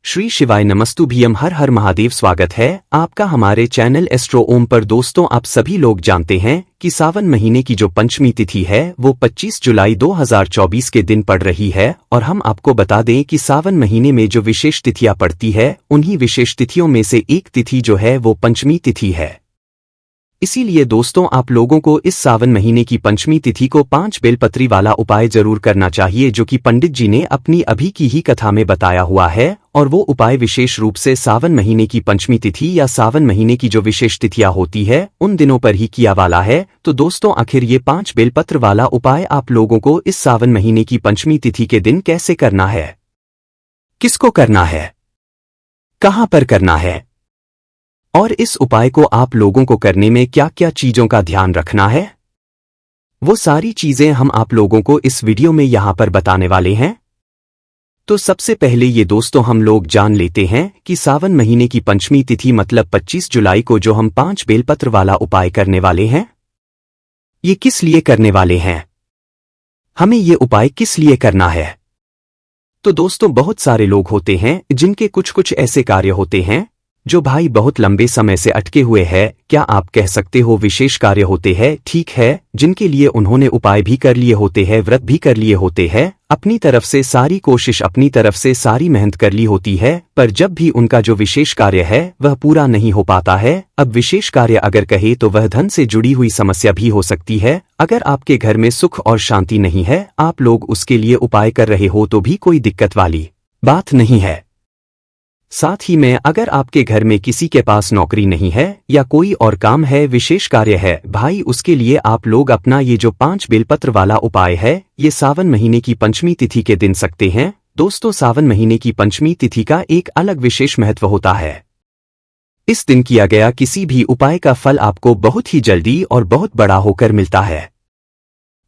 श्री शिवाय नमस्तुभ्यम हर हर महादेव। स्वागत है आपका हमारे चैनल एस्ट्रो ओम पर। दोस्तों, आप सभी लोग जानते हैं कि सावन महीने की जो पंचमी तिथि है वो 25 जुलाई 2024 के दिन पड़ रही है। और हम आपको बता दें कि सावन महीने में जो विशेष तिथियां पड़ती है उन्हीं विशेष तिथियों में से एक तिथि जो है वो पंचमी तिथि है। इसीलिए दोस्तों, आप लोगों को इस सावन महीने की पंचमी तिथि को 5 बेलपत्री वाला उपाय जरूर करना चाहिए, जो कि पंडित जी ने अपनी अभी की ही कथा में बताया हुआ है। और वो उपाय विशेष रूप से सावन महीने की पंचमी तिथि या सावन महीने की जो विशेष तिथियां होती है उन दिनों पर ही किया वाला है। तो दोस्तों, आखिर ये 5 बेलपत्र वाला उपाय आप लोगों को इस सावन महीने की पंचमी तिथि के दिन कैसे करना है, किसको करना है, कहां पर करना है, और इस उपाय को आप लोगों को करने में क्या क्या चीजों का ध्यान रखना है, वो सारी चीजें हम आप लोगों को इस वीडियो में यहां पर बताने वाले हैं। तो सबसे पहले ये दोस्तों हम लोग जान लेते हैं कि सावन महीने की पंचमी तिथि मतलब 25 जुलाई को जो हम 5 बेलपत्र वाला उपाय करने वाले हैं, ये किस लिए करने वाले हैं, हमें ये उपाय किस लिए करना है। तो दोस्तों, बहुत सारे लोग होते हैं जिनके कुछ कुछ ऐसे कार्य होते हैं जो भाई बहुत लंबे समय से अटके हुए हैं, क्या आप कह सकते हो विशेष कार्य होते हैं, ठीक है, जिनके लिए उन्होंने उपाय भी कर लिए होते हैं, व्रत भी कर लिए होते हैं, अपनी तरफ से सारी कोशिश, अपनी तरफ से सारी मेहनत कर ली होती है, पर जब भी उनका जो विशेष कार्य है वह पूरा नहीं हो पाता है। अब विशेष कार्य अगर कहे तो वह धन से जुड़ी हुई समस्या भी हो सकती है। अगर आपके घर में सुख और शांति नहीं है, आप लोग उसके लिए उपाय कर रहे हो तो भी कोई दिक्कत वाली बात नहीं है। साथ ही में अगर आपके घर में किसी के पास नौकरी नहीं है या कोई और काम है, विशेष कार्य है भाई, उसके लिए आप लोग अपना ये जो 5 बेलपत्र वाला उपाय है ये सावन महीने की पंचमी तिथि के दिन सकते हैं। दोस्तों, सावन महीने की पंचमी तिथि का एक अलग विशेष महत्व होता है। इस दिन किया गया किसी भी उपाय का फल आपको बहुत ही जल्दी और बहुत बड़ा होकर मिलता है।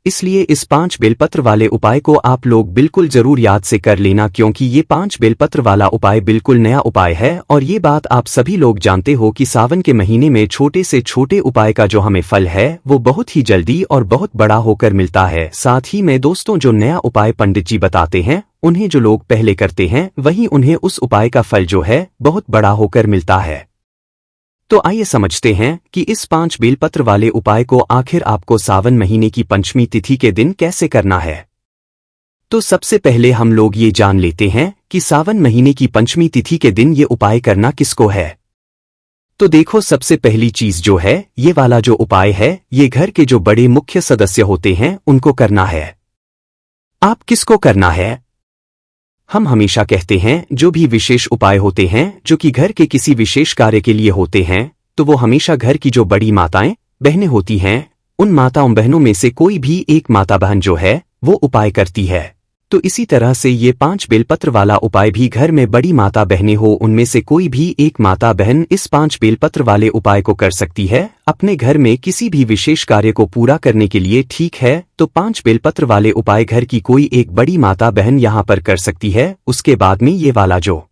इसलिए इस 5 बेलपत्र वाले उपाय को आप लोग बिल्कुल जरूर याद से कर लेना, क्योंकि ये 5 बेलपत्र वाला उपाय बिल्कुल नया उपाय है। और ये बात आप सभी लोग जानते हो कि सावन के महीने में छोटे से छोटे उपाय का जो हमें फल है वो बहुत ही जल्दी और बहुत बड़ा होकर मिलता है। साथ ही में दोस्तों, जो नया उपाय पंडित जी बताते हैं उन्हें जो लोग पहले करते हैं वहीं उन्हें उस उपाय का फल जो है बहुत बड़ा होकर मिलता है। तो आइए समझते हैं कि इस 5 बेलपत्र वाले उपाय को आखिर आपको सावन महीने की पंचमी तिथि के दिन कैसे करना है। तो सबसे पहले हम लोग ये जान लेते हैं कि सावन महीने की पंचमी तिथि के दिन ये उपाय करना किसको है। तो देखो, सबसे पहली चीज जो है ये वाला जो उपाय है ये घर के जो बड़े मुख्य सदस्य होते हैं उनको करना है। आप किसको करना है? हम हमेशा कहते हैं जो भी विशेष उपाय होते हैं जो कि घर के किसी विशेष कार्य के लिए होते हैं, तो वो हमेशा घर की जो बड़ी माताएं बहनें होती हैं उन माताओं बहनों में से कोई भी एक माता बहन जो है वो उपाय करती है। तो इसी तरह से ये 5 बेलपत्र वाला उपाय भी घर में बड़ी माता बहनें हो उनमें से कोई भी एक माता बहन इस 5 बेलपत्र वाले उपाय को कर सकती है अपने घर में किसी भी विशेष कार्य को पूरा करने के लिए, ठीक है। तो 5 बेलपत्र वाले उपाय घर की कोई एक बड़ी माता बहन यहाँ पर कर सकती है। उसके बाद में ये वाला जो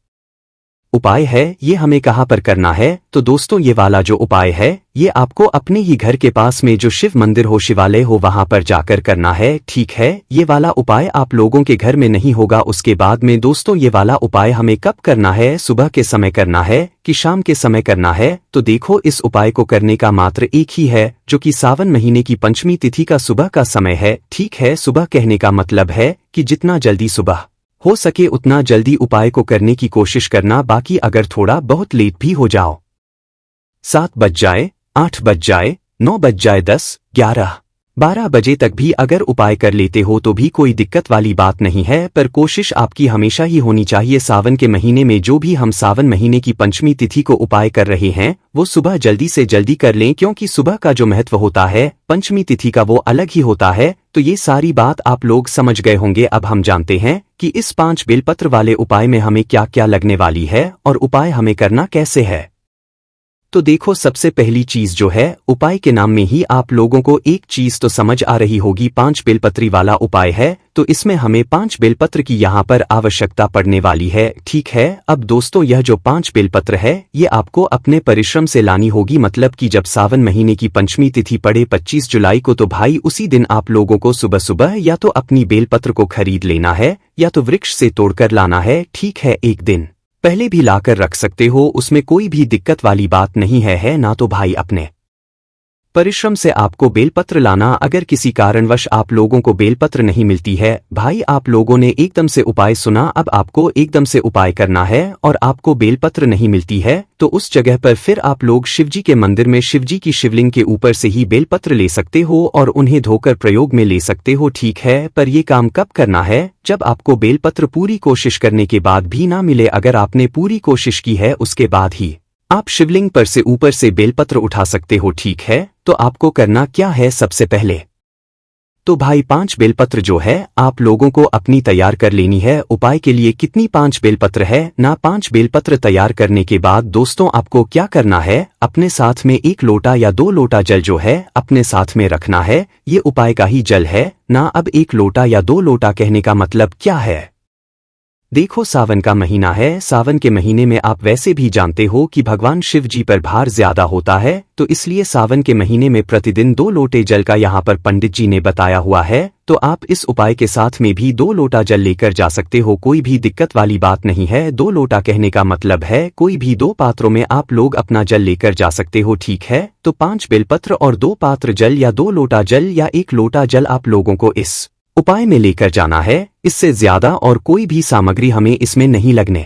उपाय है ये हमें कहाँ पर करना है। तो दोस्तों, ये वाला जो उपाय है ये आपको अपने ही घर के पास में जो शिव मंदिर हो, शिवालय हो, वहां पर जाकर करना है, ठीक है। ये वाला उपाय आप लोगों के घर में नहीं होगा। उसके बाद में दोस्तों, ये वाला उपाय हमें कब करना है, सुबह के समय करना है कि शाम के समय करना है। तो देखो, इस उपाय को करने का मात्र एक ही है, जो कि सावन महीने की पंचमी तिथि का सुबह का समय है, ठीक है। सुबह कहने का मतलब है कि जितना जल्दी सुबह हो सके उतना जल्दी उपाय को करने की कोशिश करना। बाकी अगर थोड़ा बहुत लेट भी हो जाओ, 7 बज जाए, 8 बज जाए, 9 बज जाए, 10, 11, 12 बजे तक भी अगर उपाय कर लेते हो तो भी कोई दिक्कत वाली बात नहीं है। पर कोशिश आपकी हमेशा ही होनी चाहिए सावन के महीने में जो भी हम सावन महीने की पंचमी तिथि को उपाय कर रहे हैं वो सुबह जल्दी से जल्दी कर लें, क्योंकि सुबह का जो महत्व होता है पंचमी तिथि का वो अलग ही होता है। तो ये सारी बात आप लोग समझ गए होंगे। अब हम जानते हैं कि इस 5 बेलपत्र वाले उपाय में हमें क्या क्या लगने वाली है और उपाय हमें करना कैसे है। तो देखो, सबसे पहली चीज जो है, उपाय के नाम में ही आप लोगों को एक चीज तो समझ आ रही होगी, 5 बेलपत्री वाला उपाय है, तो इसमें हमें 5 बेलपत्र की यहाँ पर आवश्यकता पड़ने वाली है, ठीक है। अब दोस्तों, यह जो 5 बेलपत्र है ये आपको अपने परिश्रम से लानी होगी। मतलब कि जब सावन महीने की पंचमी तिथि पड़े 25 जुलाई को, तो भाई उसी दिन आप लोगों को सुबह सुबह या तो अपनी बेलपत्र को खरीद लेना है या तो वृक्ष से तोड़कर लाना है, ठीक है। एक दिन पहले भी लाकर रख सकते हो, उसमें कोई भी दिक्कत वाली बात नहीं है ना। तो भाई अपने परिश्रम से आपको बेलपत्र लाना, अगर किसी कारणवश आप लोगों को बेलपत्र नहीं मिलती है, भाई आप लोगों ने एकदम से उपाय सुना, अब आपको एकदम से उपाय करना है और आपको बेलपत्र नहीं मिलती है तो उस जगह पर फिर आप लोग शिवजी के मंदिर में शिवजी की शिवलिंग के ऊपर से ही बेलपत्र ले सकते हो और उन्हें धोकर प्रयोग में ले सकते हो, ठीक है। पर ये काम कब करना है? जब आपको बेलपत्र पूरी कोशिश करने के बाद भी ना मिले। अगर आपने पूरी कोशिश की है उसके बाद ही आप शिवलिंग पर से ऊपर से बेलपत्र उठा सकते हो, ठीक है। तो आपको करना क्या है? सबसे पहले तो भाई 5 बेलपत्र जो है आप लोगों को अपनी तैयार कर लेनी है। उपाय के लिए कितनी 5 बेलपत्र है ना? 5 बेलपत्र तैयार करने के बाद दोस्तों आपको क्या करना है? अपने साथ में 1 लोटा या 2 लोटा जल जो है अपने साथ में रखना है। ये उपाय का ही जल है ना। अब 1 लोटा या 2 लोटा कहने का मतलब क्या है? देखो सावन का महीना है, सावन के महीने में आप वैसे भी जानते हो कि भगवान शिव जी पर भार ज्यादा होता है, तो इसलिए सावन के महीने में प्रतिदिन 2 लोटे जल का यहाँ पर पंडित जी ने बताया हुआ है। तो आप इस उपाय के साथ में भी 2 लोटा जल लेकर जा सकते हो, कोई भी दिक्कत वाली बात नहीं है। 2 लोटा कहने का मतलब है कोई भी 2 पात्रों में आप लोग अपना जल लेकर जा सकते हो, ठीक है। तो 5 बेलपत्र और 2 पात्र जल या 2 लोटा जल या 1 लोटा जल आप लोगों को इस उपाय में लेकर जाना है। इससे ज्यादा और कोई भी सामग्री हमें इसमें नहीं लगने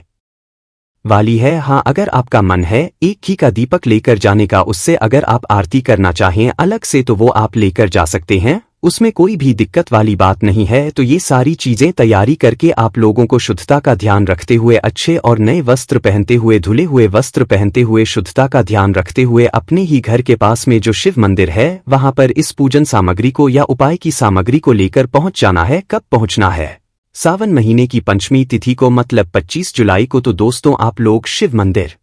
वाली है। हाँ, अगर आपका मन है 1 घी का दीपक लेकर जाने का, उससे अगर आप आरती करना चाहें अलग से तो वो आप लेकर जा सकते हैं, उसमें कोई भी दिक्कत वाली बात नहीं है। तो ये सारी चीजें तैयारी करके आप लोगों को शुद्धता का ध्यान रखते हुए, अच्छे और नए वस्त्र पहनते हुए, धुले हुए वस्त्र पहनते हुए, शुद्धता का ध्यान रखते हुए अपने ही घर के पास में जो शिव मंदिर है वहां पर इस पूजन सामग्री को या उपाय की सामग्री को लेकर पहुंच जाना है। कब पहुंचना है? सावन महीने की पंचमी तिथि को, मतलब 25 जुलाई को। तो दोस्तों आप लोग शिव मंदिर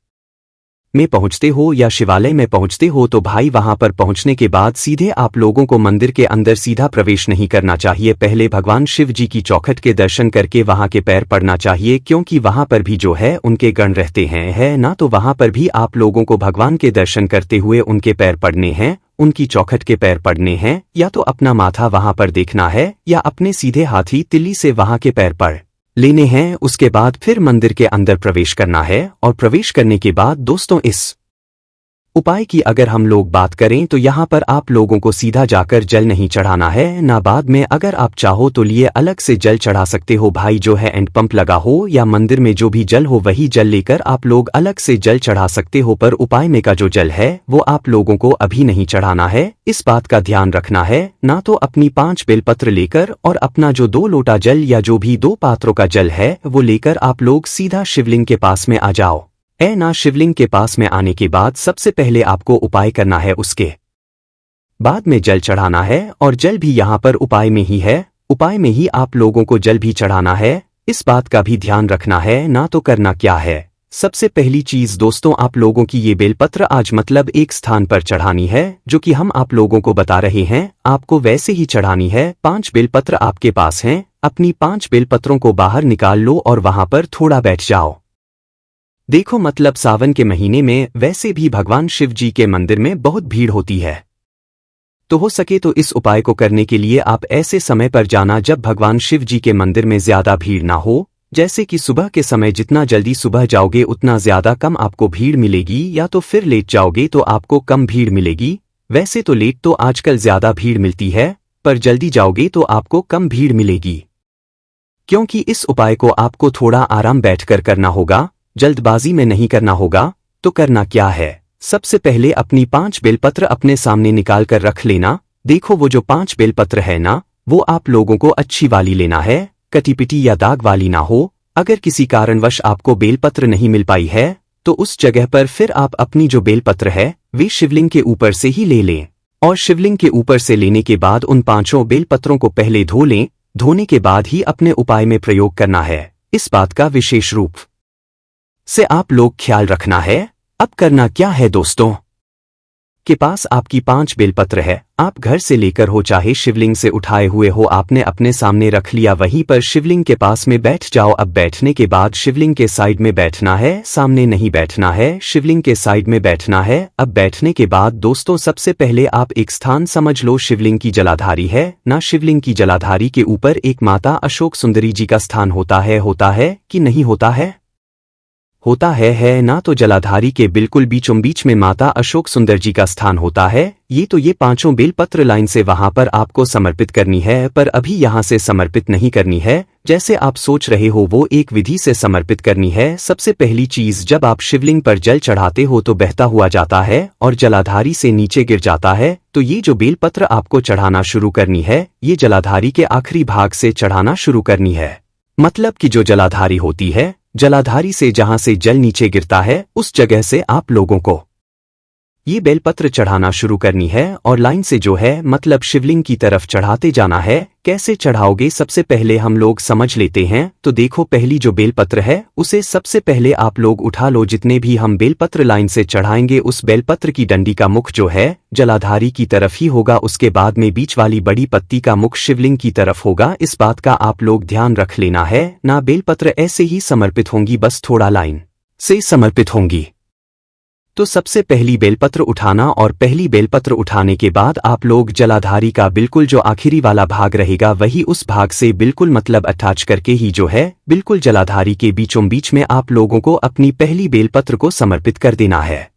में पहुंचते हो या शिवालय में पहुंचते हो तो भाई वहां पर पहुंचने के बाद सीधे आप लोगों को मंदिर के अंदर सीधा प्रवेश नहीं करना चाहिए। पहले भगवान शिव जी की चौखट के दर्शन करके वहां के पैर पड़ना चाहिए, क्योंकि वहां पर भी जो है उनके गण रहते हैं, है ना। तो वहां पर भी आप लोगों को भगवान के दर्शन करते हुए उनके पैर पड़ने हैं, उनकी चौखट के पैर पड़ने हैं, या तो अपना माथा वहां पर देखना है या अपने सीधे हाथी तिल्ली से वहां के पैर पड़ लेने हैं। उसके बाद फिर मंदिर के अंदर प्रवेश करना है और प्रवेश करने के बाद दोस्तों इस उपाय की अगर हम लोग बात करें तो यहाँ पर आप लोगों को सीधा जाकर जल नहीं चढ़ाना है ना, बाद में अगर आप चाहो तो लिए अलग से जल चढ़ा सकते हो। भाई जो है एंड पंप लगा हो या मंदिर में जो भी जल हो वही जल लेकर आप लोग अलग से जल चढ़ा सकते हो, पर उपाय में का जो जल है वो आप लोगों को अभी नहीं चढ़ाना है। इस बात का ध्यान रखना है ना। तो अपनी 5 बेलपत्र लेकर और अपना जो 2 लोटा जल या जो भी 2 पात्रों का जल है वो लेकर आप लोग सीधा शिवलिंग के पास में आ जाओ। ना शिवलिंग के पास में आने के बाद सबसे पहले आपको उपाय करना है, उसके बाद में जल चढ़ाना है और जल भी यहाँ पर उपाय में ही है, उपाय में ही आप लोगों को जल भी चढ़ाना है। इस बात का भी ध्यान रखना है ना। तो करना क्या है? सबसे पहली चीज दोस्तों आप लोगों की ये बेलपत्र आज मतलब एक स्थान पर चढ़ानी है, जो कि हम आप लोगों को बता रहे हैं, आपको वैसे ही चढ़ानी है। 5 बेलपत्र आपके पास हैं, अपनी 5 बेलपत्रों को बाहर निकाल लो और वहां पर थोड़ा बैठ जाओ। देखो मतलब सावन के महीने में वैसे भी भगवान शिव जी के मंदिर में बहुत भीड़ होती है, तो हो सके तो इस उपाय को करने के लिए आप ऐसे समय पर जाना जब भगवान शिव जी के मंदिर में ज्यादा भीड़ ना हो, जैसे कि सुबह के समय। जितना जल्दी सुबह जाओगे उतना ज्यादा कम आपको भीड़ मिलेगी, या तो फिर लेट जाओगे तो आपको कम भीड़ मिलेगी। वैसे तो लेट तो आजकल ज्यादा भीड़ मिलती है, पर जल्दी जाओगे तो आपको कम भीड़ मिलेगी, क्योंकि इस उपाय को आपको थोड़ा आराम बैठकर करना होगा, जल्दबाजी में नहीं करना होगा। तो करना क्या है? सबसे पहले अपनी 5 बेलपत्र अपने सामने निकाल कर रख लेना। देखो वो जो 5 बेलपत्र है ना, वो आप लोगों को अच्छी वाली लेना है, कटी-पिटी या दाग वाली ना हो। अगर किसी कारणवश आपको बेलपत्र नहीं मिल पाई है तो उस जगह पर फिर आप अपनी जो बेलपत्र है वे शिवलिंग के ऊपर से ही ले लें, और शिवलिंग के ऊपर से लेने के बाद उन 5 बेलपत्रों को पहले धो लें। धोने के बाद ही अपने उपाय में प्रयोग करना है। इस बात का विशेष रूप से आप लोग ख्याल रखना है। अब करना क्या है दोस्तों, के पास आपकी 5 बेलपत्र है, आप घर से लेकर हो चाहे शिवलिंग से उठाए हुए हो, आपने अपने सामने रख लिया, वहीं पर शिवलिंग के पास में बैठ जाओ। अब बैठने के बाद शिवलिंग के साइड में बैठना है, सामने नहीं बैठना है, शिवलिंग के साइड में बैठना है। अब बैठने के बाद दोस्तों सबसे पहले आप एक स्थान समझ लो, शिवलिंग की जलाधारी है ना, शिवलिंग की जलाधारी के ऊपर एक माता अशोक सुंदरी जी का स्थान होता है कि नहीं होता है? होता है ना। तो जलाधारी के बिल्कुल बीचों बीच में माता अशोक सुंदर जी का स्थान होता है। ये पांचों बेलपत्र लाइन से वहां पर आपको समर्पित करनी है, पर अभी यहां से समर्पित नहीं करनी है जैसे आप सोच रहे हो, वो एक विधि से समर्पित करनी है। सबसे पहली चीज, जब आप शिवलिंग पर जल चढ़ाते हो तो बहता हुआ जाता है और जलाधारी से नीचे गिर जाता है। तो ये जो बेलपत्र आपको चढ़ाना शुरू करनी है, ये जलाधारी के आखिरी भाग से चढ़ाना शुरू करनी है। मतलब कि जो जलाधारी होती है, जलाधारी से जहां से जल नीचे गिरता है उस जगह से आप लोगों को ये बेलपत्र चढ़ाना शुरू करनी है और लाइन से जो है मतलब शिवलिंग की तरफ चढ़ाते जाना है। कैसे चढ़ाओगे, सबसे पहले हम लोग समझ लेते हैं। तो देखो, पहली जो बेलपत्र है उसे सबसे पहले आप लोग उठा लो। जितने भी हम बेलपत्र लाइन से चढ़ाएंगे उस बेलपत्र की डंडी का मुख जो है जलाधारी की तरफ ही होगा। उसके बाद में बीच वाली बड़ी पत्ती का मुख शिवलिंग की तरफ होगा। इस बात का आप लोग ध्यान रख लेना है ना। बेलपत्र ऐसे ही समर्पित होंगी, बस थोड़ा लाइन से समर्पित होंगी। तो सबसे पहली बेलपत्र उठाना और पहली बेलपत्र उठाने के बाद आप लोग जलाधारी का बिल्कुल जो आखिरी वाला भाग रहेगा वही उस भाग से बिल्कुल मतलब अटैच करके ही जो है बिल्कुल जलाधारी के बीचों बीच में आप लोगों को अपनी पहली बेलपत्र को समर्पित कर देना है।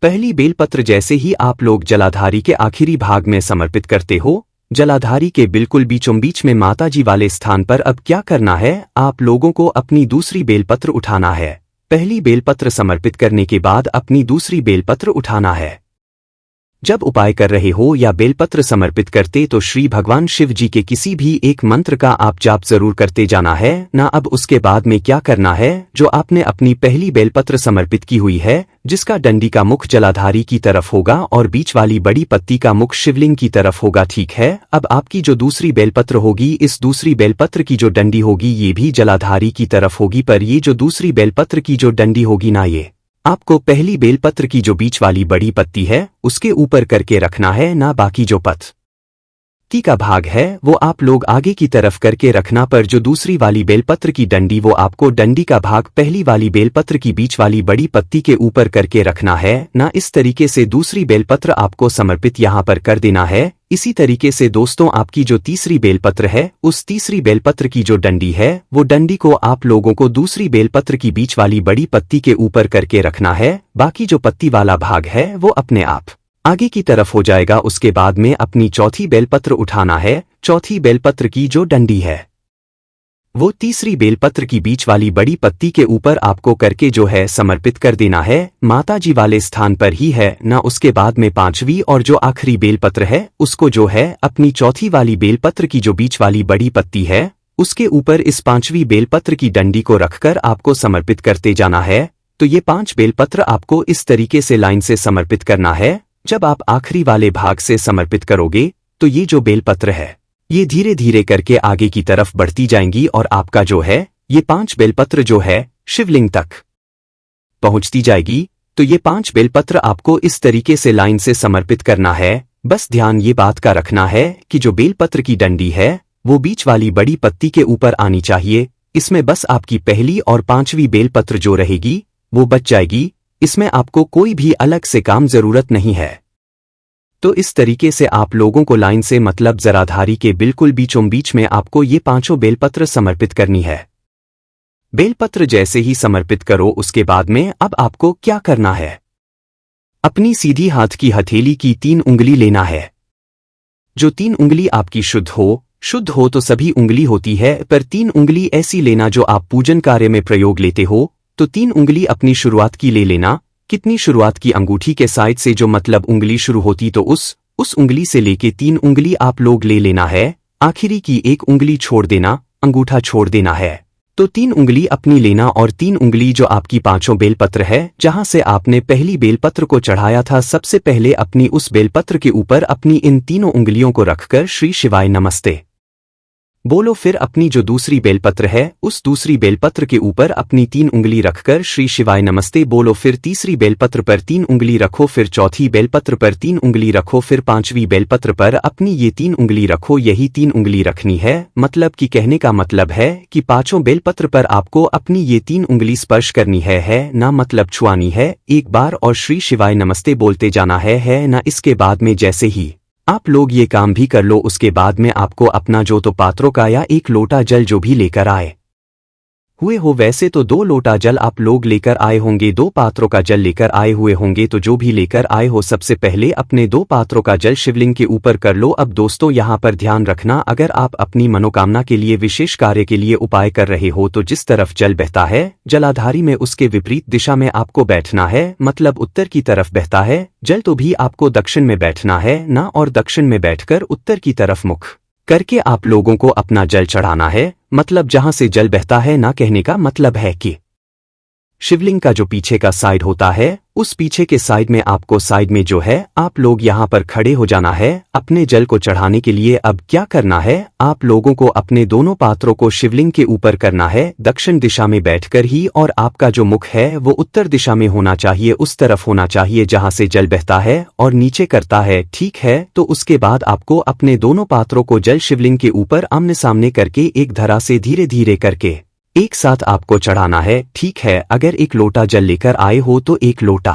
पहली बेलपत्र जैसे ही आप लोग जलाधारी के आखिरी भाग में समर्पित करते हो, जलाधारी के बिल्कुल बीचों बीच में माताजी वाले स्थान पर अब क्या करना है, आप लोगों को अपनी दूसरी बेलपत्र उठाना है। पहली बेलपत्र समर्पित करने के बाद अपनी दूसरी बेलपत्र उठाना है। जब उपाय कर रहे हो या बेलपत्र समर्पित करते तो श्री भगवान शिव जी के किसी भी एक मंत्र का आप जाप जरूर करते जाना है ना। अब उसके बाद में क्या करना है, जो आपने अपनी पहली बेलपत्र समर्पित की हुई है जिसका डंडी का मुख जलाधारी की तरफ होगा और बीच वाली बड़ी पत्ती का मुख शिवलिंग की तरफ होगा, ठीक है। अब आपकी जो दूसरी बेलपत्र होगी, इस दूसरी बेलपत्र की जो डंडी होगी ये भी जलाधारी की तरफ होगी, पर ये जो दूसरी बेलपत्र की जो डंडी होगी ना, ये आपको पहली बेलपत्र की जो बीच वाली बड़ी पत्ती है उसके ऊपर करके रखना है ना। बाकी जो पत्ती का भाग है वो आप लोग आगे की तरफ करके रखना, पर जो दूसरी वाली बेलपत्र की डंडी वो आपको डंडी का भाग पहली वाली बेलपत्र की बीच वाली बड़ी पत्ती के ऊपर करके रखना है ना। इस तरीके से दूसरी बेलपत्र आपको समर्पित यहाँ पर कर देना है। इसी तरीके से दोस्तों, आपकी जो तीसरी बेलपत्र है उस तीसरी बेलपत्र की जो डंडी है वो डंडी को आप लोगों को दूसरी बेलपत्र की बीच वाली बड़ी पत्ती के ऊपर करके रखना है। बाकी जो पत्ती वाला भाग है वो अपने आप आगे की तरफ हो जाएगा। उसके बाद में अपनी चौथी बेलपत्र उठाना है। चौथी बेलपत्र की जो डंडी है वो तीसरी बेलपत्र की बीच वाली बड़ी पत्ती के ऊपर आपको करके जो है समर्पित कर देना है। माताजी वाले स्थान पर ही है ना। उसके बाद में पांचवी और जो आखिरी बेलपत्र है उसको जो है अपनी चौथी वाली बेलपत्र की जो बीच वाली बड़ी पत्ती है उसके ऊपर इस पांचवी बेलपत्र की डंडी को रखकर आपको समर्पित करते जाना है। तो ये 5 बेलपत्र आपको इस तरीके से लाइन से समर्पित करना है। जब आप आखिरी वाले भाग से समर्पित करोगे तो ये जो बेलपत्र है ये धीरे धीरे करके आगे की तरफ बढ़ती जाएंगी और आपका जो है ये 5 बेलपत्र जो है शिवलिंग तक पहुंचती जाएगी। तो ये 5 बेलपत्र आपको इस तरीके से लाइन से समर्पित करना है। बस ध्यान ये बात का रखना है कि जो बेलपत्र की डंडी है वो बीच वाली बड़ी पत्ती के ऊपर आनी चाहिए। इसमें बस आपकी पहली और 5वीं बेलपत्र जो रहेगी वो बच जाएगी। इसमें आपको कोई भी अलग से काम जरूरत नहीं है। तो इस तरीके से आप लोगों को लाइन से मतलब जलाधारी के बिल्कुल बीचों बीच में आपको ये 5 बेलपत्र समर्पित करनी है। बेलपत्र जैसे ही समर्पित करो उसके बाद में अब आपको क्या करना है, अपनी सीधी हाथ की हथेली की 3 उंगली लेना है। जो 3 उंगली आपकी शुद्ध हो तो सभी उंगली होती है, पर 3 उंगली ऐसी लेना जो आप पूजन कार्य में प्रयोग लेते हो। तो 3 उंगली अपनी शुरुआत की ले लेना। कितनी शुरुआत की, अंगूठी के साइड से जो मतलब उंगली शुरू होती तो उस उंगली से लेके 3 उंगली आप लोग ले लेना है। आखिरी की 1 उंगली छोड़ देना, अंगूठा छोड़ देना है। तो 3 उंगली अपनी लेना और 3 उंगली जो आपकी 5 बेलपत्र है जहां से आपने पहली बेलपत्र को चढ़ाया था, सबसे पहले अपनी उस बेलपत्र के ऊपर अपनी इन तीनों उंगलियों को रखकर श्री शिवाय नमस्ते बोलो। फिर अपनी जो दूसरी बेलपत्र है उस दूसरी बेलपत्र के ऊपर अपनी 3 उंगली रखकर श्री शिवाय नमस्ते बोलो। फिर तीसरी बेलपत्र पर 3 उंगली रखो, फिर चौथी बेलपत्र पर 3 उंगली रखो, फिर 5वीं बेलपत्र पर अपनी ये 3 उंगली रखो। यही 3 उंगली रखनी है। मतलब कि कहने का मतलब है कि 5 बेलपत्र पर आपको अपनी ये 3 उंगली स्पर्श करनी है ना, मतलब छुआनी है एक बार और श्री शिवाय नमस्ते बोलते जाना है ना। इसके बाद में जैसे ही आप लोग ये काम भी कर लो उसके बाद में आपको अपना जो तो पात्रों का या 1 लोटा जल जो भी लेकर आए हुए हो। वैसे तो 2 लोटा जल आप लोग लेकर आए होंगे, 2 पात्रों का जल लेकर आए हुए होंगे। तो जो भी लेकर आए हो सबसे पहले अपने 2 पात्रों का जल शिवलिंग के ऊपर कर लो। अब दोस्तों यहाँ पर ध्यान रखना, अगर आप अपनी मनोकामना के लिए विशेष कार्य के लिए उपाय कर रहे हो तो जिस तरफ जल बहता है जलाधारी में उसके विपरीत दिशा में आपको बैठना है, मतलब उत्तर की तरफ बहता है जल तो भी आपको दक्षिण में बैठना है ना, और दक्षिण में बैठकर उत्तर की तरफ मुख करके आप लोगों को अपना जल चढ़ाना है। मतलब जहां से जल बहता है ना, कहने का मतलब है कि शिवलिंग का जो पीछे का साइड होता है उस पीछे के साइड में आपको साइड में जो है आप लोग यहां पर खड़े हो जाना है अपने जल को चढ़ाने के लिए। अब क्या करना है, आप लोगों को अपने दोनों पात्रों को शिवलिंग के ऊपर करना है दक्षिण दिशा में बैठकर ही, और आपका जो मुख है वो उत्तर दिशा में होना चाहिए, उस तरफ होना चाहिए जहां से जल बहता है और नीचे करता है। ठीक है, तो उसके बाद आपको अपने दोनों पात्रों को जल शिवलिंग के ऊपर आमने सामने करके एक धरा से धीरे धीरे करके एक साथ आपको चढ़ाना है। ठीक है, अगर 1 लोटा जल लेकर आए हो तो 1 लोटा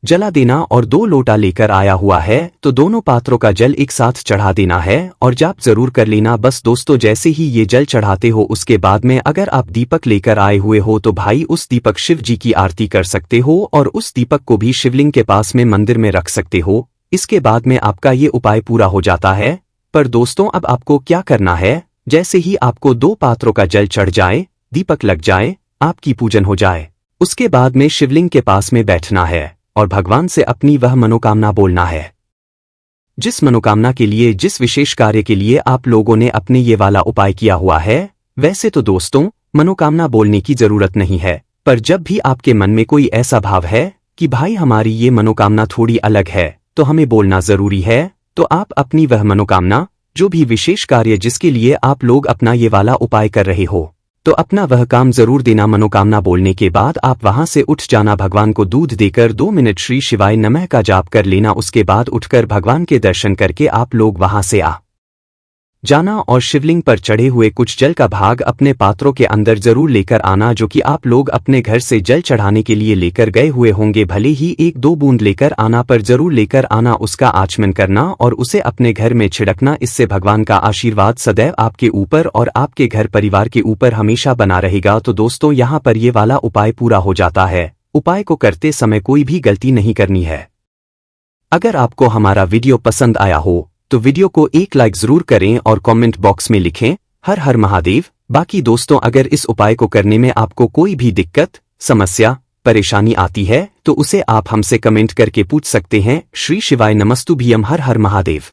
जला देना, और 2 लोटा लेकर आया हुआ है तो दोनों पात्रों का जल एक साथ चढ़ा देना है और जाप जरूर कर लेना। बस दोस्तों, जैसे ही ये जल चढ़ाते हो उसके बाद में अगर आप दीपक लेकर आए हुए हो तो भाई उस दीपक शिव जी की आरती कर सकते हो और उस दीपक को भी शिवलिंग के पास में मंदिर में रख सकते हो। इसके बाद में आपका ये उपाय पूरा हो जाता है। पर दोस्तों, अब आपको क्या करना है, जैसे ही आपको 2 पात्रों का जल चढ़ जाए, दीपक लग जाए, आपकी पूजन हो जाए, उसके बाद में शिवलिंग के पास में बैठना है और भगवान से अपनी वह मनोकामना बोलना है जिस मनोकामना के लिए, जिस विशेष कार्य के लिए आप लोगों ने अपने ये वाला उपाय किया हुआ है। वैसे तो दोस्तों मनोकामना बोलने की जरूरत नहीं है, पर जब भी आपके मन में कोई ऐसा भाव है कि भाई हमारी ये मनोकामना थोड़ी अलग है तो हमें बोलना जरूरी है, तो आप अपनी वह मनोकामना, जो भी विशेष कार्य जिसके लिए आप लोग अपना ये वाला उपाय कर रहे हो, तो अपना वह काम जरूर देना। मनोकामना बोलने के बाद आप वहां से उठ जाना, भगवान को दूध देकर 2 मिनट श्री शिवाय नमः का जाप कर लेना। उसके बाद उठकर भगवान के दर्शन करके आप लोग वहां से आ जाना और शिवलिंग पर चढ़े हुए कुछ जल का भाग अपने पात्रों के अंदर जरूर लेकर आना, जो कि आप लोग अपने घर से जल चढ़ाने के लिए लेकर गए हुए होंगे। भले ही 1-2 बूंद लेकर आना, पर जरूर लेकर आना, उसका आचमन करना और उसे अपने घर में छिड़कना। इससे भगवान का आशीर्वाद सदैव आपके ऊपर और आपके घर परिवार के ऊपर हमेशा बना रहेगा। तो दोस्तों, यहाँ पर ये वाला उपाय पूरा हो जाता है। उपाय को करते समय कोई भी गलती नहीं करनी है। अगर आपको हमारा वीडियो पसंद आया हो तो वीडियो को एक लाइक जरूर करें और कमेंट बॉक्स में लिखें हर हर महादेव। बाकी दोस्तों, अगर इस उपाय को करने में आपको कोई भी दिक्कत, समस्या, परेशानी आती है तो उसे आप हमसे कमेंट करके पूछ सकते हैं। श्री शिवाय नमस्तुभ्यम, हर हर महादेव।